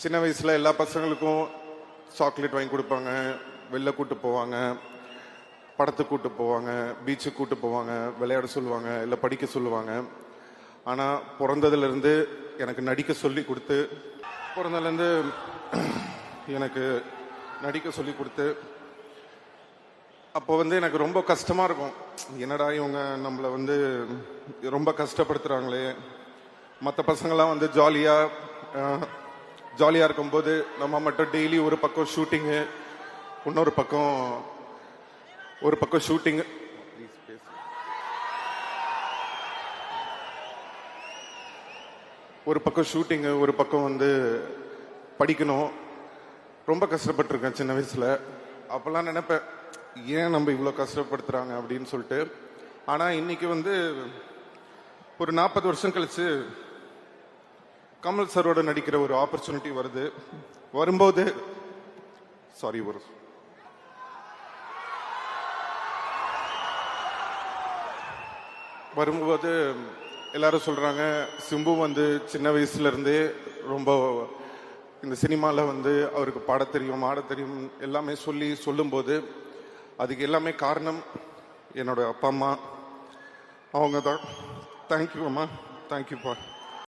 சின்ன வயசில் எல்லா பசங்களுக்கும் சாக்லேட் வாங்கி கொடுப்பாங்க, வெளில கூட்டு போவாங்க, படத்துக்கு கூட்டு போவாங்க, பீச்சுக்கு கூட்டு போவாங்க, விளையாட சொல்லுவாங்க, இல்லை படிக்க சொல்லுவாங்க. ஆனால் பிறந்ததுலேருந்து எனக்கு நடிக்க சொல்லி கொடுத்து பிறந்ததுலேருந்து எனக்கு நடிக்க சொல்லி கொடுத்து அப்போ வந்து எனக்கு ரொம்ப கஷ்டமாக இருக்கும். என்னடா இவங்க நம்மளை வந்து ரொம்ப கஷ்டப்படுத்துகிறாங்களே. மற்ற பசங்கள்லாம் வந்து ஜாலியாக இருக்கும்போது நம்ம மட்டும் டெய்லி ஒரு பக்கம் ஷூட்டிங்கு, இன்னொரு பக்கம் ஷூட்டிங்கு, ஒரு பக்கம் வந்து படிக்கணும். ரொம்ப கஷ்டப்பட்டிருக்கேன் சின்ன வயசில். அப்போல்லாம் நினைப்பேன், ஏன் நம்ம இவ்வளோ கஷ்டப்படுத்துகிறாங்க அப்படின்னு சொல்லிட்டு. ஆனால் இன்னைக்கு வந்து ஒரு 40 வருஷம் கழிச்சு கமல் சரோட நடிக்கிற ஒரு ஆப்பர்ச்சுனிட்டி வரும்போது எல்லாரும் சொல்றாங்க, சிம்பு வந்து சின்ன வயசுல இருந்தே ரொம்ப இந்த சினிமாவில் வந்து அவருக்கு பாட தெரியும், ஆட தெரியும் எல்லாமே சொல்லும்போது அதுக்கு எல்லாமே காரணம் என்னோட அப்பா அம்மா. அவங்க தான். தேங்க்யூ அம்மா, தேங்க்யூப்பா.